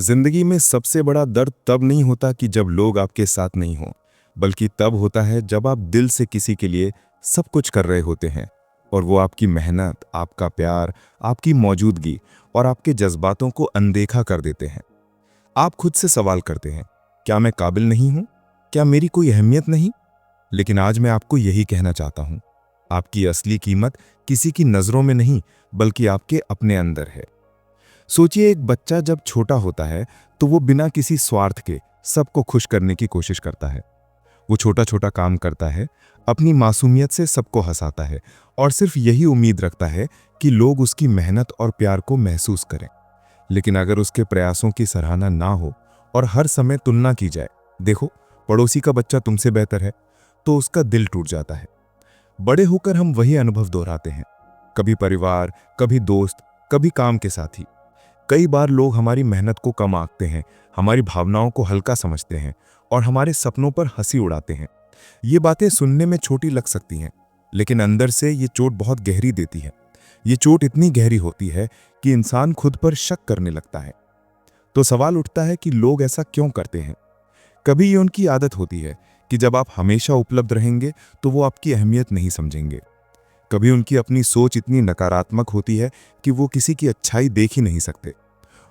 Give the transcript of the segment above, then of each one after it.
जिंदगी में सबसे बड़ा दर्द तब नहीं होता कि जब लोग आपके साथ नहीं हों, बल्कि तब होता है जब आप दिल से किसी के लिए सब कुछ कर रहे होते हैं और वो आपकी मेहनत, आपका प्यार, आपकी मौजूदगी और आपके जज्बातों को अनदेखा कर देते हैं। आप खुद से सवाल करते हैं, क्या मैं काबिल नहीं हूं? क्या मेरी कोई अहमियत नहीं? लेकिन आज मैं आपको यही कहना चाहता हूं, आपकी असली कीमत किसी की नजरों में नहीं, बल्कि आपके अपने अंदर है। सोचिए, एक बच्चा जब छोटा होता है तो वो बिना किसी स्वार्थ के सबको खुश करने की कोशिश करता है। वो छोटा छोटा काम करता है, अपनी मासूमियत से सबको हंसाता है और सिर्फ यही उम्मीद रखता है कि लोग उसकी मेहनत और प्यार को महसूस करें। लेकिन अगर उसके प्रयासों की सराहना ना हो और हर समय तुलना की जाए, देखो पड़ोसी का बच्चा तुमसे बेहतर है, तो उसका दिल टूट जाता है। बड़े होकर हम वही अनुभव दोहराते हैं, कभी परिवार, कभी दोस्त, कभी काम के साथी। कई बार लोग हमारी मेहनत को कम आंकते हैं, हमारी भावनाओं को हल्का समझते हैं और हमारे सपनों पर हंसी उड़ाते हैं। ये बातें सुनने में छोटी लग सकती हैं, लेकिन अंदर से ये चोट बहुत गहरी देती है। ये चोट इतनी गहरी होती है कि इंसान खुद पर शक करने लगता है। तो सवाल उठता है कि लोग ऐसा क्यों करते हैं? कभी ये उनकी आदत होती है कि जब आप हमेशा उपलब्ध रहेंगे तो वो आपकी अहमियत नहीं समझेंगे। कभी उनकी अपनी सोच इतनी नकारात्मक होती है कि वो किसी की अच्छाई देख ही नहीं सकते।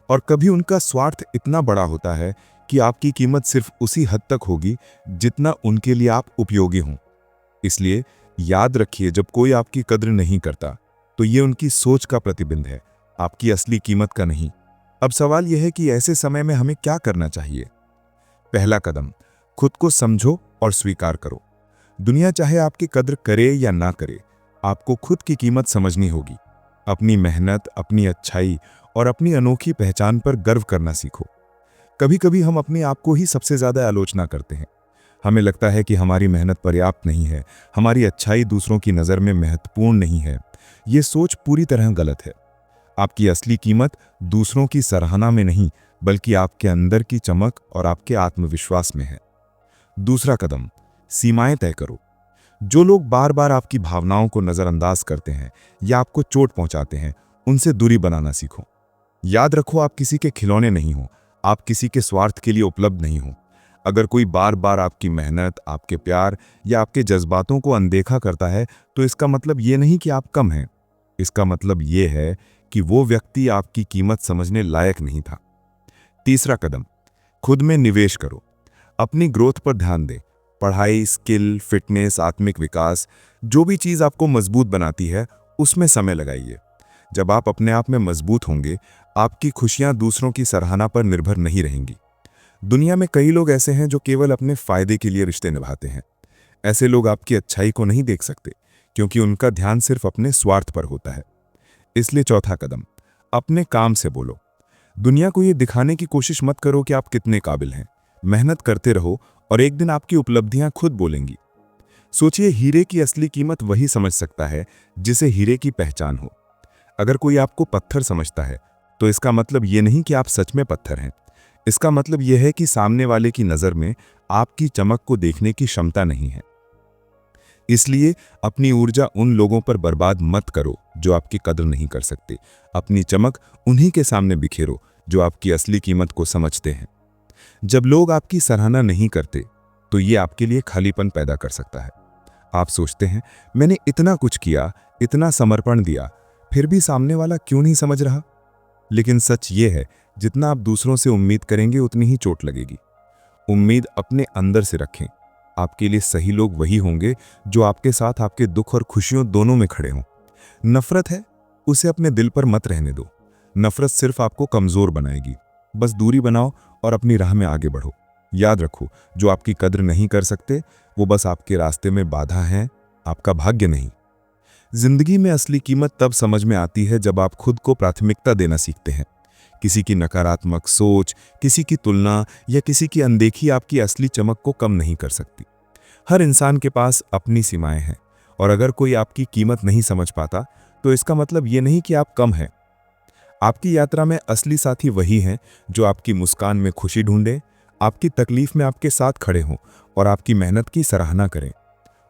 और कभी उनका स्वार्थ इतना बड़ा होता है कि आपकी कीमत सिर्फ उसी हद तक होगी जितना उनके लिए आप उपयोगी हों। इसलिए याद रखिए, जब कोई आपकी कद्र नहीं करता तो ये उनकी सोच का प्रतिबिंब है, आपकी असली कीमत का नहीं। अब सवाल यह है कि ऐसे समय में हमें क्या करना चाहिए। पहला कदम, खुद को समझो और स्वीकार करो। दुनिया चाहे आपकी कद्र करे या ना करे, आपको खुद की कीमत समझनी होगी। अपनी मेहनत, अपनी अच्छाई और अपनी अनोखी पहचान पर गर्व करना सीखो। कभी कभी हम अपने आप को ही सबसे ज्यादा आलोचना करते हैं। हमें लगता है कि हमारी मेहनत पर्याप्त नहीं है, हमारी अच्छाई दूसरों की नज़र में महत्वपूर्ण नहीं है। ये सोच पूरी तरह गलत है। आपकी असली कीमत दूसरों की सराहना में नहीं, बल्कि आपके अंदर की चमक और आपके आत्मविश्वास में है। दूसरा कदम, सीमाएं तय करो। जो लोग बार बार आपकी भावनाओं को नज़रअंदाज करते हैं या आपको चोट पहुंचाते हैं, उनसे दूरी बनाना सीखो। याद रखो, आप किसी के खिलौने नहीं हो, आप किसी के स्वार्थ के लिए उपलब्ध नहीं हो। अगर कोई बार बार आपकी मेहनत, आपके प्यार या आपके जज्बातों को अनदेखा करता है, तो इसका मतलब ये नहीं कि आप कम हैं। इसका मतलब ये है कि वो व्यक्ति आपकी कीमत समझने लायक नहीं था। तीसरा कदम, खुद में निवेश करो। अपनी ग्रोथ पर ध्यान दें। पढ़ाई, स्किल, फिटनेस, आत्मिक विकास, जो भी चीज़ आपको मजबूत बनाती है, उसमें समय लगाइए। जब आप अपने आप में मजबूत होंगे, आपकी खुशियां दूसरों की सराहना पर निर्भर नहीं रहेंगी। दुनिया में कई लोग ऐसे हैं जो केवल अपने फायदे के लिए रिश्ते निभाते हैं। ऐसे लोग आपकी अच्छाई को नहीं देख सकते, क्योंकि उनका ध्यान सिर्फ अपने स्वार्थ पर होता है। इसलिए चौथा कदम, अपने काम से बोलो। दुनिया को ये दिखाने की कोशिश मत करो कि आप कितने काबिल हैं। मेहनत करते रहो और एक दिन आपकी उपलब्धियां खुद बोलेंगी। सोचिए, हीरे की असली कीमत वही समझ सकता है जिसे हीरे की पहचान हो। अगर कोई आपको पत्थर समझता है, तो इसका मतलब ये नहीं कि आप सच में पत्थर हैं। इसका मतलब यह है कि सामने वाले की नज़र में आपकी चमक को देखने की क्षमता नहीं है। इसलिए अपनी ऊर्जा उन लोगों पर बर्बाद मत करो जो आपकी कद्र नहीं कर सकते। अपनी चमक उन्हीं के सामने बिखेरो जो आपकी असली कीमत को समझते हैं। जब लोग आपकी सराहना नहीं करते, तो ये आपके लिए खालीपन पैदा कर सकता है। आप सोचते हैं, मैंने इतना कुछ किया, इतना समर्पण दिया, फिर भी सामने वाला क्यों नहीं समझ रहा? लेकिन सच ये है, जितना आप दूसरों से उम्मीद करेंगे, उतनी ही चोट लगेगी। उम्मीद अपने अंदर से रखें। आपके लिए सही लोग वही होंगे जो आपके साथ आपके दुख और खुशियों दोनों में खड़े हों। नफरत है, उसे अपने दिल पर मत रहने दो। नफरत सिर्फ आपको कमजोर बनाएगी। बस दूरी बनाओ और अपनी राह में आगे बढ़ो। याद रखो, जो आपकी कद्र नहीं कर सकते, वो बस आपके रास्ते में बाधा हैं, आपका भाग्य नहीं। जिंदगी में असली कीमत तब समझ में आती है जब आप खुद को प्राथमिकता देना सीखते हैं। किसी की नकारात्मक सोच, किसी की तुलना या किसी की अनदेखी आपकी असली चमक को कम नहीं कर सकती। हर इंसान के पास अपनी सीमाएं हैं, और अगर कोई आपकी कीमत नहीं समझ पाता, तो इसका मतलब ये नहीं कि आप कम हैं। आपकी यात्रा में असली साथी वही हैं जो आपकी मुस्कान में खुशी ढूंढें, आपकी तकलीफ में आपके साथ खड़े हों और आपकी मेहनत की सराहना करें।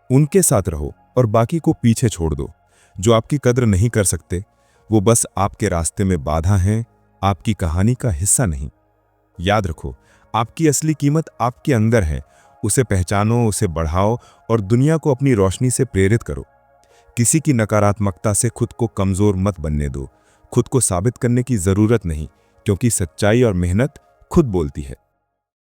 उनके साथ रहो और बाकी को पीछे छोड़ दो। जो आपकी कद्र नहीं कर सकते, वो बस आपके रास्ते में बाधा हैं, आपकी कहानी का हिस्सा नहीं। याद रखो, आपकी असली कीमत आपके अंदर है। उसे पहचानो, उसे बढ़ाओ और दुनिया को अपनी रोशनी से प्रेरित करो। किसी की नकारात्मकता से खुद को कमजोर मत बनने दो। खुद को साबित करने की जरूरत नहीं, क्योंकि सच्चाई और मेहनत खुद बोलती है।